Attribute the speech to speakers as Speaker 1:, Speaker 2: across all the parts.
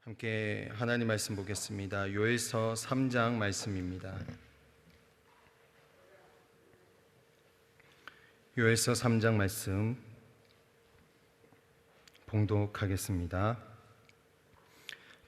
Speaker 1: 함께 하나님 말씀 보겠습니다. 요엘서 3장 말씀입니다. 요엘서 3장 말씀 봉독하겠습니다.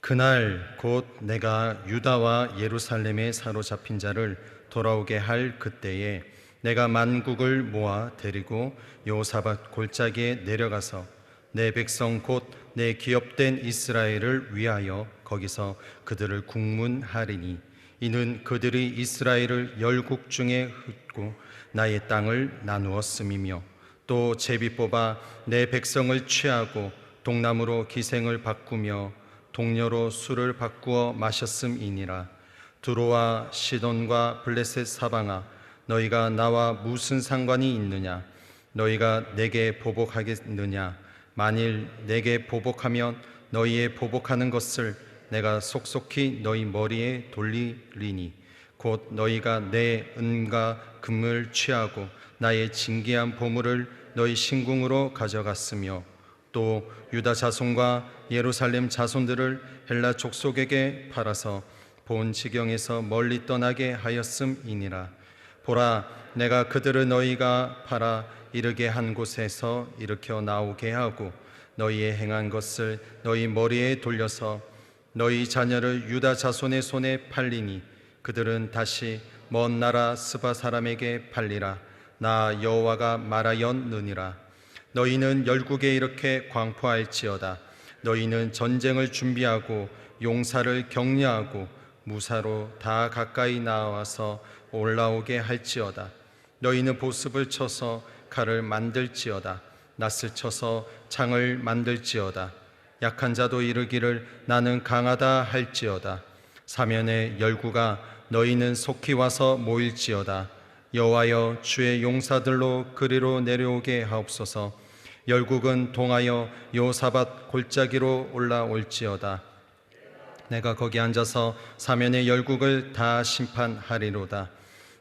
Speaker 1: 그날 곧 내가 유다와 예루살렘에 사로잡힌 자를 돌아오게 할 그때에 내가 만국을 모아 데리고 여호사밧 골짜기에 내려가서 내 백성 곧 내 기업된 이스라엘을 위하여 거기서 그들을 국문하리니 이는 그들이 이스라엘을 열국 중에 흩고 나의 땅을 나누었음이며 또 제비 뽑아 내 백성을 취하고 동나무로 기생을 바꾸며 동료로 술을 바꾸어 마셨음이니라. 두로와 시돈과 블레셋 사방아, 너희가 나와 무슨 상관이 있느냐? 너희가 내게 보복하겠느냐? 만일 내게 보복하면 너희의 보복하는 것을 내가 속속히 너희 머리에 돌리리니 곧 너희가 내 은과 금을 취하고 나의 진귀한 보물을 너희 신궁으로 가져갔으며 또 유다 자손과 예루살렘 자손들을 헬라 족속에게 팔아서 본 지경에서 멀리 떠나게 하였음이니라. 보라, 내가 그들을 너희가 팔아 이르게 한 곳에서 일으켜 나오게 하고 너희의 행한 것을 너희 머리에 돌려서 너희 자녀를 유다 자손의 손에 팔리니 그들은 다시 먼 나라 스바 사람에게 팔리라. 나 여호와가 말하였느니라. 너희는 열국에 이렇게 광포할지어다. 너희는 전쟁을 준비하고 용사를 격려하고 무사로 다 가까이 나와서 올라오게 할지어다. 너희는 보습을 쳐서 칼을 만들지어다. 낫을 쳐서 창을 만들지어다. 약한 자도 이르기를 나는 강하다 할지어다. 사면의 열국아, 너희는 속히 와서 모일지어다. 여호와여, 주의 용사들로 그리로 내려오게 하옵소서. 열국은 동하여 여호사밧 골짜기로 올라올지어다. 내가 거기 앉아서 사면의 열국을 다 심판하리로다.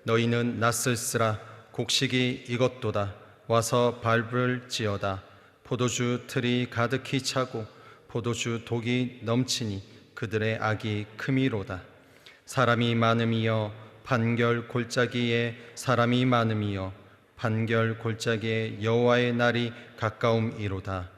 Speaker 1: 너희는 낫을 쓰라. 곡식이 익었도다. 와서 밟을지어다. 포도주 틀이 가득히 차고 포도주 독이 넘치니 그들의 악이 크미로다. 사람이 많음이여 판결 골짜기에 사람이 많음이여 판결 골짜기에 여호와의 날이 가까움이로다.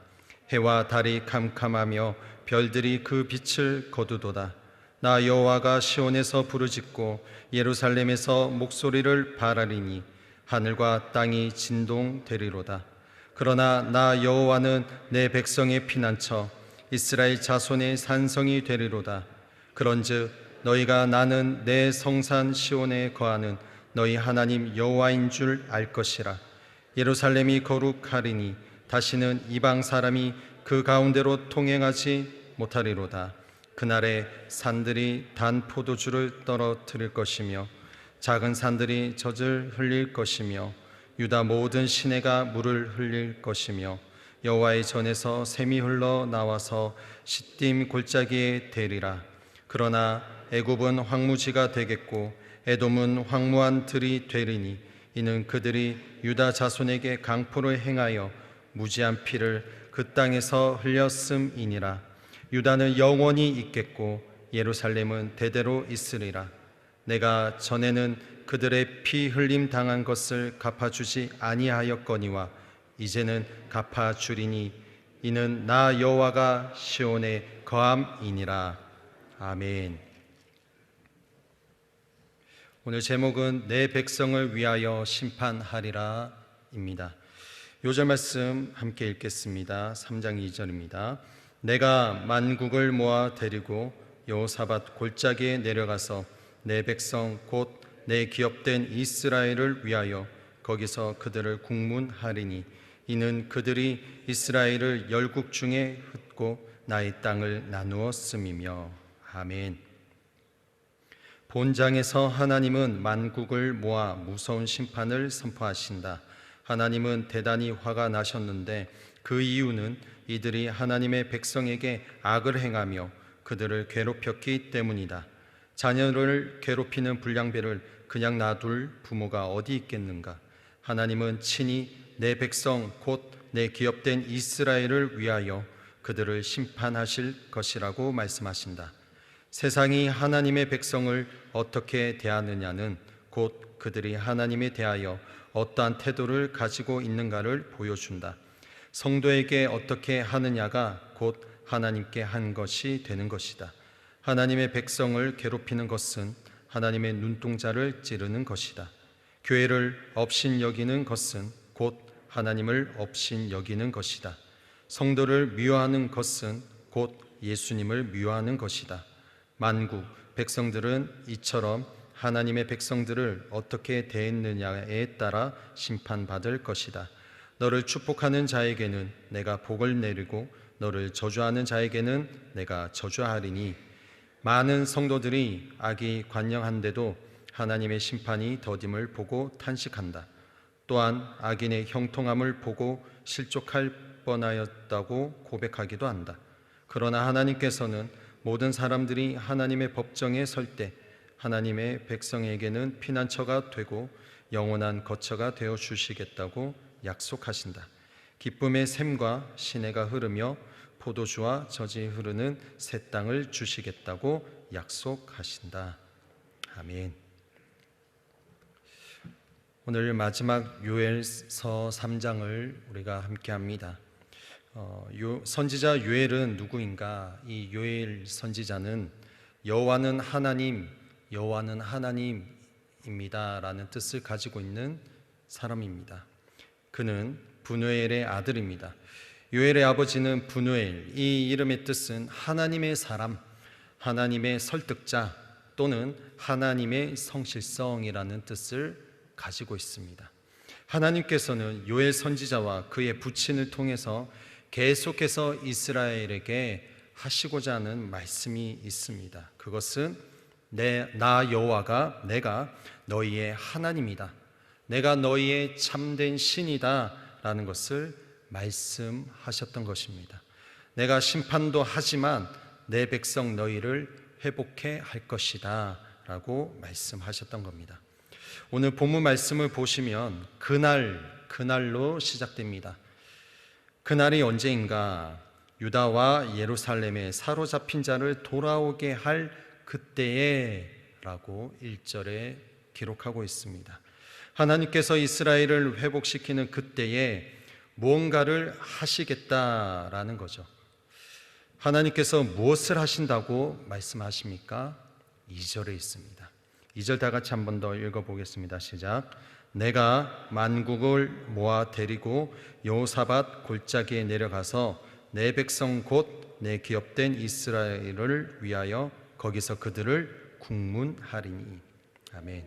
Speaker 1: 해와 달이 캄캄하며 별들이 그 빛을 거두도다. 나 여호와가 시온에서 부르짖고 예루살렘에서 목소리를 발하리니 하늘과 땅이 진동되리로다. 그러나 나 여호와는 내 백성의 피난처 이스라엘 자손의 산성이 되리로다. 그런즉 너희가 나는 내 성산 시온에 거하는 너희 하나님 여호와인 줄 알 것이라. 예루살렘이 거룩하리니 다시는 이방 사람이 그 가운데로 통행하지 못하리로다. 그날에 산들이 단 포도주를 떨어뜨릴 것이며 작은 산들이 젖을 흘릴 것이며 유다 모든 시내가 물을 흘릴 것이며 여호와의 전에서 샘이 흘러 나와서 시딤 골짜기에 대리라. 그러나 애굽은 황무지가 되겠고 에돔은 황무한 들이 되리니 이는 그들이 유다 자손에게 강포를 행하여 무지한 피를 그 땅에서 흘렸음이니라. 유다는 영원히 있겠고 예루살렘은 대대로 있으리라. 내가 전에는 그들의 피 흘림 당한 것을 갚아주지 아니하였거니와 이제는 갚아주리니 이는 나 여호와가 시온에 거함이니라. 아멘. 오늘 제목은 내 백성을 위하여 심판하리라 입니다. 요절 말씀 함께 읽겠습니다. 3장 2절입니다. 내가 만국을 모아 데리고 여호사밧 골짜기에 내려가서 내 백성 곧 내 기업된 이스라엘을 위하여 거기서 그들을 국문하리니 이는 그들이 이스라엘을 열국 중에 흩고 나의 땅을 나누었음이며. 아멘. 본장에서 하나님은 만국을 모아 무서운 심판을 선포하신다. 하나님은 대단히 화가 나셨는데 그 이유는 이들이 하나님의 백성에게 악을 행하며 그들을 괴롭혔기 때문이다. 자녀를 괴롭히는 불량배를 그냥 놔둘 부모가 어디 있겠는가? 하나님은 친히 내 백성 곧 내 기업된 이스라엘을 위하여 그들을 심판하실 것이라고 말씀하신다. 세상이 하나님의 백성을 어떻게 대하느냐는 곧 그들이 하나님에 대하여 어떠한 태도를 가지고 있는가를 보여준다. 성도에게 어떻게 하느냐가 곧 하나님께 한 것이 되는 것이다. 하나님의 백성을 괴롭히는 것은 하나님의 눈동자를 찌르는 것이다. 교회를 업신 여기는 것은 곧 하나님을 업신 여기는 것이다. 성도를 미워하는 것은 곧 예수님을 미워하는 것이다. 만국 백성들은 이처럼 하나님의 백성들을 어떻게 대했느냐에 따라 심판받을 것이다. 너를 축복하는 자에게는 내가 복을 내리고 너를 저주하는 자에게는 내가 저주하리니, 많은 성도들이 악이 관영한데도 하나님의 심판이 더딤을 보고 탄식한다. 또한 악인의 형통함을 보고 실족할 뻔하였다고 고백하기도 한다. 그러나 하나님께서는 모든 사람들이 하나님의 법정에 설 때 하나님의 백성에게는 피난처가 되고 영원한 거처가 되어 주시겠다고 약속하신다. 기쁨의 샘과 시내가 흐르며 포도주와 젖이 흐르는 새 땅을 주시겠다고 약속하신다. 아멘. 오늘 마지막 요엘서 3장을 우리가 함께 합니다. 선지자 요엘은 누구인가? 이 요엘 선지자는 여호와는 하나님입니다 라는 뜻을 가지고 있는 사람입니다. 그는 분우엘의 아들입니다. 요엘의 아버지는 분우엘, 이 이름의 뜻은 하나님의 사람, 하나님의 설득자 또는 하나님의 성실성이라는 뜻을 가지고 있습니다. 하나님께서는 요엘 선지자와 그의 부친을 통해서 계속해서 이스라엘에게 하시고자 하는 말씀이 있습니다. 그것은 나 여호와가 내가 너희의 하나님이다, 내가 너희의 참된 신이다 라는 것을 말씀하셨던 것입니다. 내가 심판도 하지만 내 백성 너희를 회복해 할 것이다 라고 말씀하셨던 겁니다. 오늘 본문 말씀을 보시면 그날로 시작됩니다. 그날이 언제인가? 유다와 예루살렘에 사로잡힌 자를 돌아오게 할 그때에 라고 1절에 기록하고 있습니다. 하나님께서 이스라엘을 회복시키는 그때에 무언가를 하시겠다라는 거죠. 하나님께서 무엇을 하신다고 말씀하십니까? 2절에 있습니다. 2절 다 같이 한 번 더 읽어보겠습니다. 시작. 내가 만국을 모아 데리고 여호사밧 골짜기에 내려가서 내 백성 곧 내 기업된 이스라엘을 위하여 거기서 그들을 국문하리니. 아멘.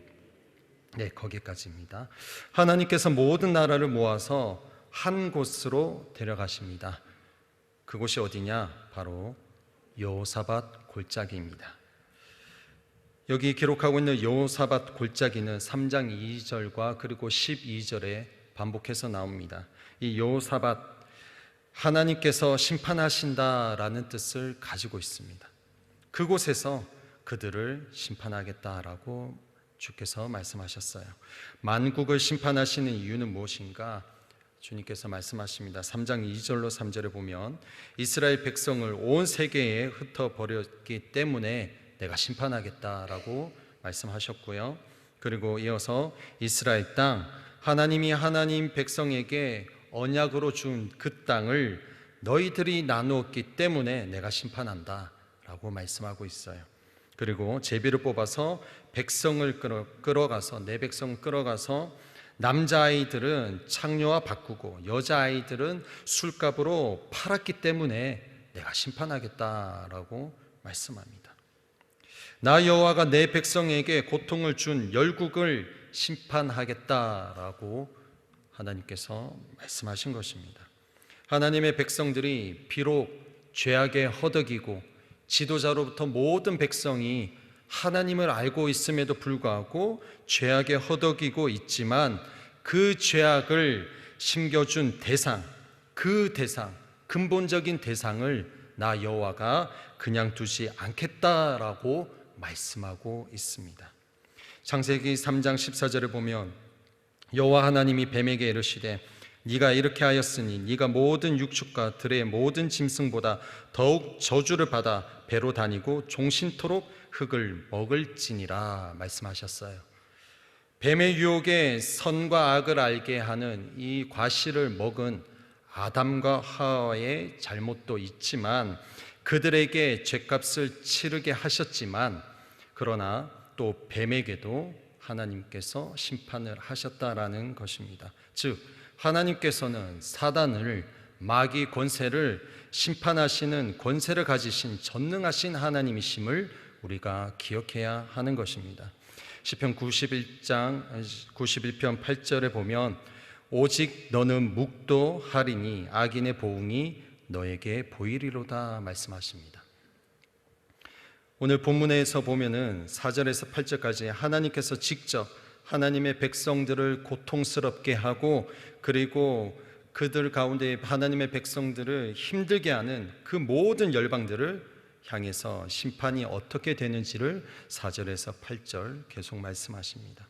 Speaker 1: 네, 거기까지입니다. 하나님께서 모든 나라를 모아서 한 곳으로 데려가십니다. 그곳이 어디냐? 바로 여호사밧 골짜기입니다. 여기 기록하고 있는 여호사밧 골짜기는 3장 2절과 그리고 12절에 반복해서 나옵니다. 이 여호사밧, 하나님께서 심판하신다라는 뜻을 가지고 있습니다. 그곳에서 그들을 심판하겠다라고 주께서 말씀하셨어요. 만국을 심판하시는 이유는 무엇인가? 주님께서 말씀하십니다. 3장 2절로 3절에 보면 이스라엘 백성을 온 세계에 흩어버렸기 때문에 내가 심판하겠다라고 말씀하셨고요. 그리고 이어서 이스라엘 땅, 하나님이 하나님 백성에게 언약으로 준 그 땅을 너희들이 나누었기 때문에 내가 심판한다라고 말씀하고 있어요. 그리고 제비를 뽑아서 백성을 끌어가서 내 백성을 끌어가서 남자아이들은 창녀와 바꾸고 여자아이들은 술값으로 팔았기 때문에 내가 심판하겠다라고 말씀합니다. 나 여호와가 내 백성에게 고통을 준 열국을 심판하겠다라고 하나님께서 말씀하신 것입니다. 하나님의 백성들이 비록 죄악에 허덕이고 지도자로부터 모든 백성이 하나님을 알고 있음에도 불구하고 죄악에 허덕이고 있지만 그 죄악을 심겨준 대상, 근본적인 대상을 나 여호와가 그냥 두지 않겠다라고 말씀하고 있습니다. 창세기 3장 14절에 보면 여호와 하나님이 뱀에게 이르시되 네가 이렇게 하였으니 네가 모든 육축과 들의 모든 짐승보다 더욱 저주를 받아 배로 다니고 종신토록 흙을 먹을지니라 말씀하셨어요. 뱀의 유혹에 선과 악을 알게 하는 이 과실을 먹은 아담과 하와의 잘못도 있지만, 그들에게 죄값을 치르게 하셨지만, 그러나 또 뱀에게도 하나님께서 심판을 하셨다라는 것입니다. 즉 하나님께서는 사단을, 마귀 권세를 심판하시는 권세를 가지신 전능하신 하나님이심을 우리가 기억해야 하는 것입니다. 시편 91편 8절에 보면 오직 너는 묵도하리니 악인의 보응이 너에게 보이리로다 말씀하십니다. 오늘 본문에서 보면은 4절에서 8절까지 하나님께서 직접 하나님의 백성들을 고통스럽게 하고, 그리고 그들 가운데 하나님의 백성들을 힘들게 하는 그 모든 열방들을 향해서 심판이 어떻게 되는지를 4절에서 8절 계속 말씀하십니다.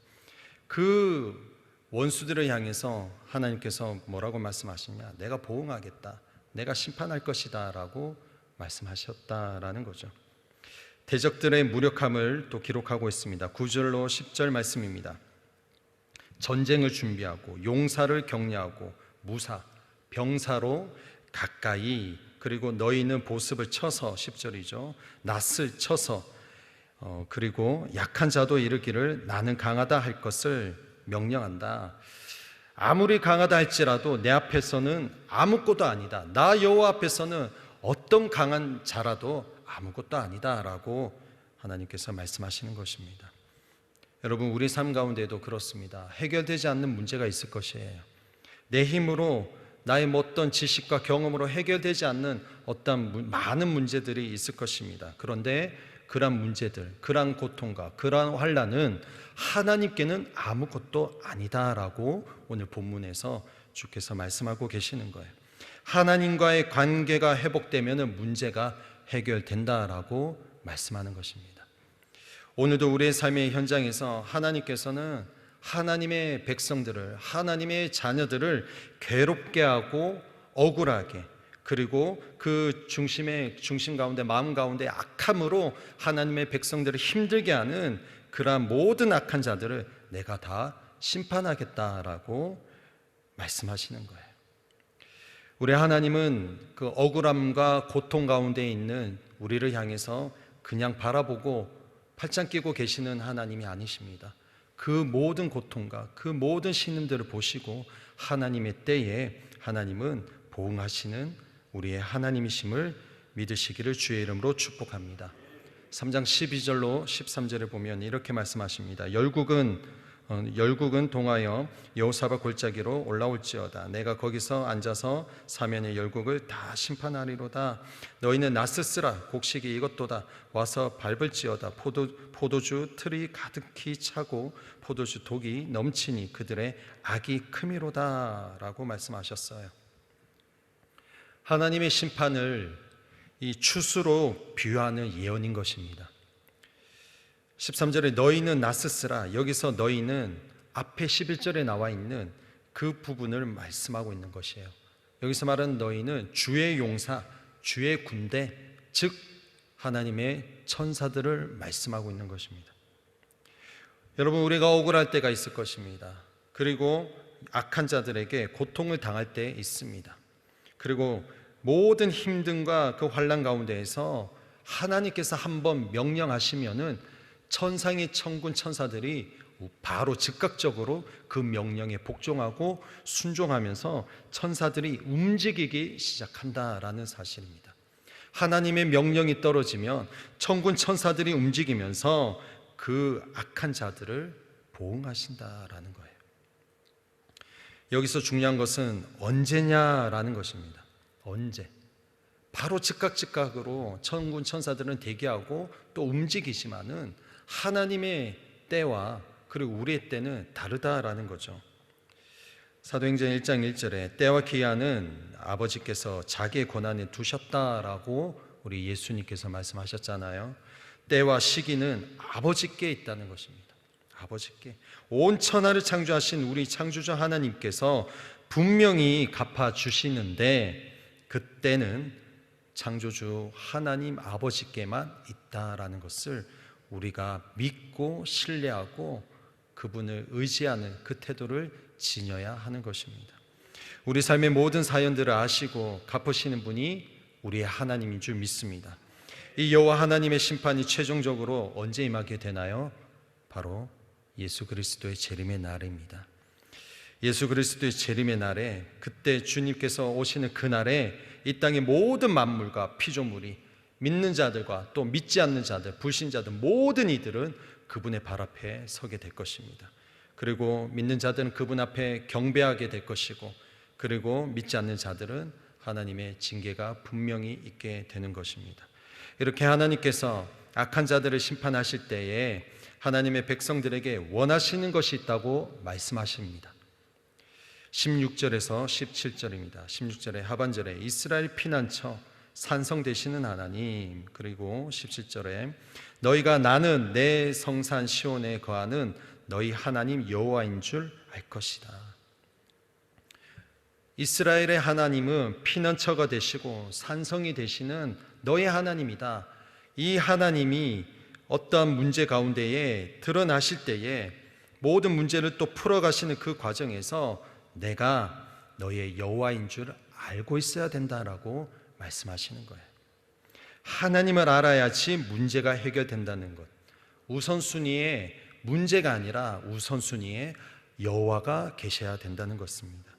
Speaker 1: 그 원수들을 향해서 하나님께서 뭐라고 말씀하시냐? 내가 보응하겠다, 내가 심판할 것이다 라고 말씀하셨다라는 거죠. 대적들의 무력함을 또 기록하고 있습니다. 9절로 10절 말씀입니다. 전쟁을 준비하고 용사를 격려하고 무사, 병사로 가까이, 그리고 너희는 보습을 쳐서, 10절이죠, 낫을 쳐서, 그리고 약한 자도 이르기를 나는 강하다 할 것을 명령한다. 아무리 강하다 할지라도 내 앞에서는 아무것도 아니다. 나 여호와 앞에서는 어떤 강한 자라도 아무것도 아니다 라고 하나님께서 말씀하시는 것입니다. 여러분, 우리 삶 가운데도 그렇습니다. 해결되지 않는 문제가 있을 것이에요. 내 힘으로, 나의 어떤 지식과 경험으로 해결되지 않는 어떤 많은 문제들이 있을 것입니다. 그런데 그러한 문제들, 그러한 고통과 그러한 환난은 하나님께는 아무것도 아니다라고 오늘 본문에서 주께서 말씀하고 계시는 거예요. 하나님과의 관계가 회복되면 문제가 해결된다라고 말씀하는 것입니다. 오늘도 우리의 삶의 현장에서 하나님께서는 하나님의 백성들을, 하나님의 자녀들을 괴롭게 하고 억울하게, 그리고 그 중심 가운데, 마음 가운데 악함으로 하나님의 백성들을 힘들게 하는 그러한 모든 악한 자들을 내가 다 심판하겠다라고 말씀하시는 거예요. 우리 하나님은 그 억울함과 고통 가운데 있는 우리를 향해서 그냥 바라보고 팔짱 끼고 계시는 하나님이 아니십니다. 그 모든 고통과 그 모든 신음들을 보시고 하나님의 때에 하나님은 보응하시는 우리의 하나님이심을 믿으시기를 주의 이름으로 축복합니다. 3장 12절로 13절에 보면 이렇게 말씀하십니다. 열국은 동하여 여호사밧 골짜기로 올라올지어다. 내가 거기서 앉아서 사면의 열국을 다 심판하리로다. 너희는 낫을 쓰라. 곡식이 익었도다. 와서 밟을지어다. 포도주 틀이 가득히 차고 포도주 독이 넘치니 그들의 악이 크미로다 라고 말씀하셨어요. 하나님의 심판을 이 추수로 비유하는 예언인 것입니다. 13절에 너희는 낫을 쓰라. 여기서 너희는 앞에 11절에 나와 있는 그 부분을 말씀하고 있는 것이에요. 여기서 말하는 너희는 주의 용사, 주의 군대, 즉 하나님의 천사들을 말씀하고 있는 것입니다. 여러분, 우리가 억울할 때가 있을 것입니다. 그리고 악한 자들에게 고통을 당할 때 있습니다. 그리고 모든 힘듦과 그 환난 가운데에서 하나님께서 한번 명령하시면은 천상의 천군 천사들이 바로 즉각적으로 그 명령에 복종하고 순종하면서 천사들이 움직이기 시작한다라는 사실입니다. 하나님의 명령이 떨어지면 천군 천사들이 움직이면서 그 악한 자들을 보응하신다라는 거예요. 여기서 중요한 것은 언제냐라는 것입니다. 언제? 바로 즉각으로 천군 천사들은 대기하고 또 움직이지만은 하나님의 때와 그리고 우리의 때는 다르다라는 거죠. 사도행전 1장 1절에 때와 기한은 아버지께서 자기의 권한에 두셨다라고 우리 예수님께서 말씀하셨잖아요. 때와 시기는 아버지께 있다는 것입니다. 아버지께. 온 천하를 창조하신 우리 창조주 하나님께서 분명히 갚아주시는데 그때는 창조주 하나님 아버지께만 있다라는 것을 우리가 믿고 신뢰하고 그분을 의지하는 그 태도를 지녀야 하는 것입니다. 우리 삶의 모든 사연들을 아시고 갚으시는 분이 우리의 하나님인 줄 믿습니다. 이 여호와 하나님의 심판이 최종적으로 언제 임하게 되나요? 바로 예수 그리스도의 재림의 날입니다. 예수 그리스도의 재림의 날에, 그때 주님께서 오시는 그날에 이 땅의 모든 만물과 피조물이, 믿는 자들과 또 믿지 않는 자들, 불신자들 모든 이들은 그분의 발 앞에 서게 될 것입니다. 그리고 믿는 자들은 그분 앞에 경배하게 될 것이고, 그리고 믿지 않는 자들은 하나님의 징계가 분명히 있게 되는 것입니다. 이렇게 하나님께서 악한 자들을 심판하실 때에 하나님의 백성들에게 원하시는 것이 있다고 말씀하십니다. 16절에서 17절입니다. 16절의 하반절에 이스라엘 피난처 산성 되시는 하나님, 그리고 17절에 너희가 나는 내 성산 시온에 거하는 너희 하나님 여호와인 줄 알 것이다. 이스라엘의 하나님은 피난처가 되시고 산성이 되시는 너희 하나님이다. 이 하나님이 어떠한 문제 가운데에 드러나실 때에 모든 문제를 또 풀어가시는 그 과정에서 내가 너희의 여호와인 줄 알고 있어야 된다라고 말씀하시는 거예요. 하나님을 알아야지 문제가 해결된다는 것. 우선순위에 문제가 아니라 우선순위에 여호와가 계셔야 된다는 것입니다.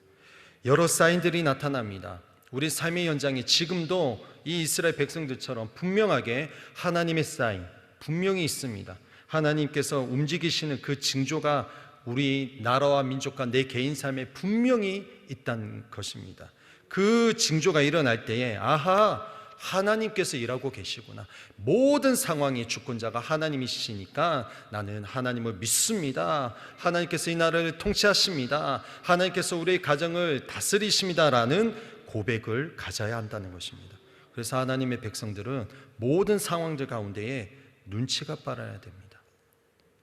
Speaker 1: 여러 사인들이 나타납니다. 우리 삶의 현장에 지금도 이 이스라엘 백성들처럼 분명하게 하나님의 사인 분명히 있습니다. 하나님께서 움직이시는 그 징조가 우리 나라와 민족과 내 개인 삶에 분명히 있다는 것입니다. 그 징조가 일어날 때에 아하, 하나님께서 일하고 계시구나. 모든 상황의 주권자가 하나님이시니까 나는 하나님을 믿습니다. 하나님께서 이 나라를 통치하십니다. 하나님께서 우리의 가정을 다스리십니다라는 고백을 가져야 한다는 것입니다. 그래서 하나님의 백성들은 모든 상황들 가운데에 눈치가 빨라야 됩니다.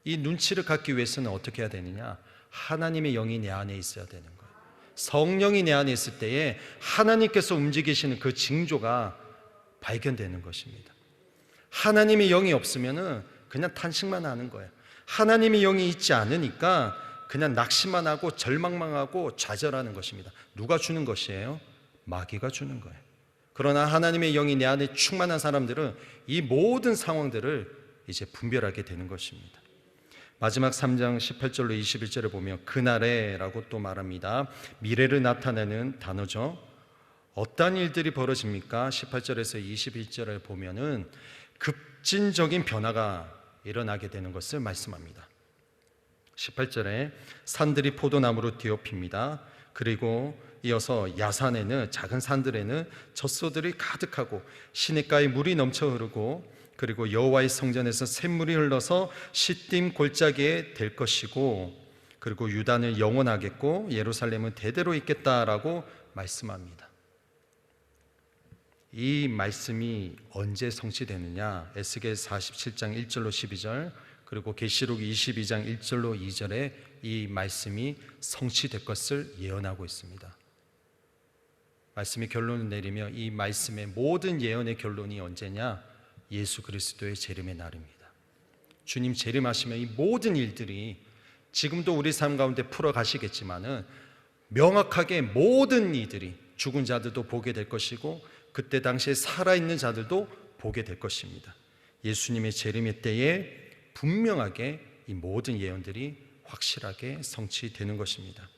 Speaker 1: 이 눈치를 갖기 위해서는 어떻게 해야 되느냐? 하나님의 영이 내 안에 있어야 되는 거예요. 성령이 내 안에 있을 때에 하나님께서 움직이시는 그 징조가 발견되는 것입니다. 하나님의 영이 없으면 그냥 탄식만 하는 거예요. 하나님의 영이 있지 않으니까 그냥 낙심만 하고 절망만 하고 좌절하는 것입니다. 누가 주는 것이에요? 마귀가 주는 거예요. 그러나 하나님의 영이 내 안에 충만한 사람들은 이 모든 상황들을 이제 분별하게 되는 것입니다. 마지막 3장 18절로 21절을 보면 그날에 라고 또 말합니다. 미래를 나타내는 단어죠. 어떤 일들이 벌어집니까? 18절에서 21절을 보면은 급진적인 변화가 일어나게 되는 것을 말씀합니다. 18절에 산들이 포도나무로 뒤엎입니다. 그리고 이어서 야산에는, 작은 산들에는 젖소들이 가득하고 시냇가에 물이 넘쳐 흐르고, 그리고 여호와의 성전에서 샘물이 흘러서 시딤 골짜기에 될 것이고, 그리고 유다는 영원하겠고 예루살렘은 대대로 있겠다라고 말씀합니다. 이 말씀이 언제 성취되느냐? 에스겔 47장 1절로 12절, 그리고 계시록 22장 1절로 2절에 이 말씀이 성취될 것을 예언하고 있습니다. 말씀의 결론을 내리며 이 말씀의 모든 예언의 결론이 언제냐? 예수 그리스도의 재림의 날입니다. 주님 재림하시면 이 모든 일들이 지금도 우리 삶 가운데 풀어가시겠지만은 명확하게 모든 이들이, 죽은 자들도 보게 될 것이고 그때 당시에 살아있는 자들도 보게 될 것입니다. 예수님의 재림의 때에 분명하게 이 모든 예언들이 확실하게 성취되는 것입니다.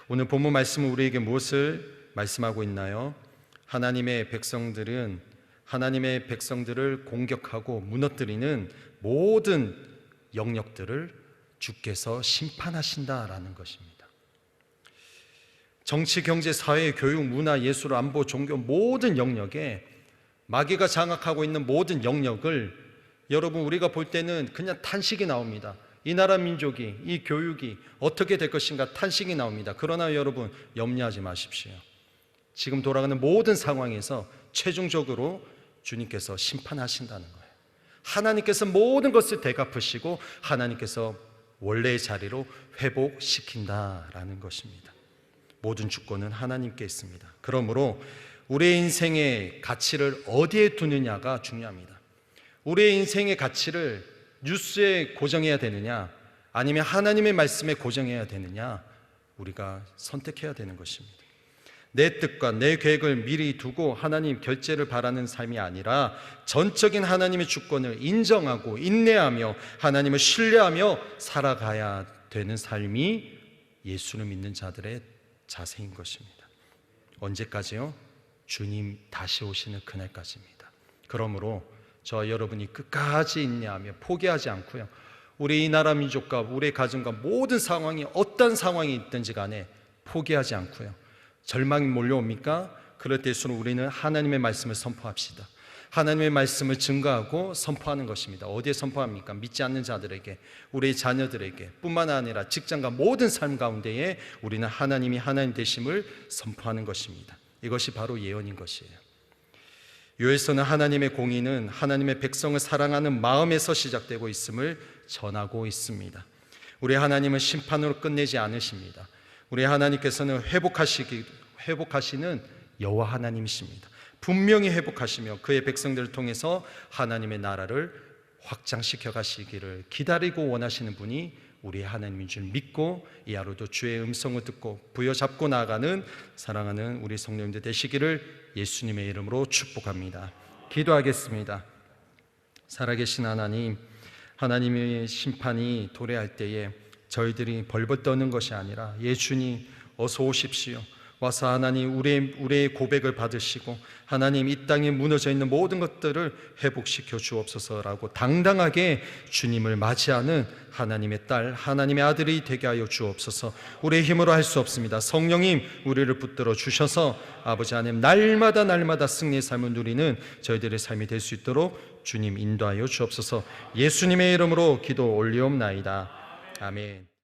Speaker 1: 오늘 본문 말씀은 우리에게 무엇을 말씀하고 있나요? 하나님의 백성들을 공격하고 무너뜨리는 모든 영역들을 주께서 심판하신다라는 것입니다. 정치, 경제, 사회, 교육, 문화, 예술, 안보, 종교 모든 영역에 마귀가 장악하고 있는 모든 영역을 여러분 우리가 볼 때는 그냥 탄식이 나옵니다. 이 나라 민족이, 이 교육이 어떻게 될 것인가 탄식이 나옵니다. 그러나 여러분 염려하지 마십시오. 지금 돌아가는 모든 상황에서 최종적으로 주님께서 심판하신다는 거예요. 하나님께서 모든 것을 되갚으시고 하나님께서 원래의 자리로 회복시킨다라는 것입니다. 모든 주권은 하나님께 있습니다. 그러므로 우리의 인생의 가치를 어디에 두느냐가 중요합니다. 우리의 인생의 가치를 뉴스에 고정해야 되느냐, 아니면 하나님의 말씀에 고정해야 되느냐, 우리가 선택해야 되는 것입니다. 내 뜻과 내 계획을 미리 두고 하나님 결제를 바라는 삶이 아니라 전적인 하나님의 주권을 인정하고 인내하며 하나님을 신뢰하며 살아가야 되는 삶이 예수를 믿는 자들의 자세인 것입니다. 언제까지요? 주님 다시 오시는 그날까지입니다. 그러므로 저와 여러분이 끝까지 인내하며 포기하지 않고요, 우리 이 나라 민족과 우리 가정과 모든 상황이 어떤 상황이 있든지 간에 포기하지 않고요, 절망이 몰려옵니까? 그럴 때일수록 우리는 하나님의 말씀을 선포합시다. 하나님의 말씀을 증거하고 선포하는 것입니다. 어디에 선포합니까? 믿지 않는 자들에게, 우리의 자녀들에게 뿐만 아니라 직장과 모든 삶 가운데에 우리는 하나님이 하나님 되심을 선포하는 것입니다. 이것이 바로 예언인 것이에요. 요에서는 하나님의 공의는 하나님의 백성을 사랑하는 마음에서 시작되고 있음을 전하고 있습니다. 우리 하나님은 심판으로 끝내지 않으십니다. 우리 하나님께서는 회복하시는 여호와 하나님이십니다. 분명히 회복하시며 그의 백성들을 통해서 하나님의 나라를 확장시켜 가시기를 기다리고 원하시는 분이 우리 하나님인 줄 믿고 이 하루도 주의 음성을 듣고 부여잡고 나아가는 사랑하는 우리 성도님들 되시기를 예수님의 이름으로 축복합니다. 기도하겠습니다. 살아계신 하나님, 하나님의 심판이 도래할 때에 저희들이 벌벌 떠는 것이 아니라 예수님 어서 오십시오. 와서 하나님 우리의 고백을 받으시고 하나님 이 땅에 무너져 있는 모든 것들을 회복시켜 주옵소서라고 당당하게 주님을 맞이하는 하나님의 딸, 하나님의 아들이 되게 하여 주옵소서. 우리의 힘으로 할 수 없습니다. 성령님 우리를 붙들어 주셔서 아버지 하나님 날마다 승리의 삶을 누리는 저희들의 삶이 될 수 있도록 주님 인도하여 주옵소서. 예수님의 이름으로 기도 올리옵나이다. 아멘.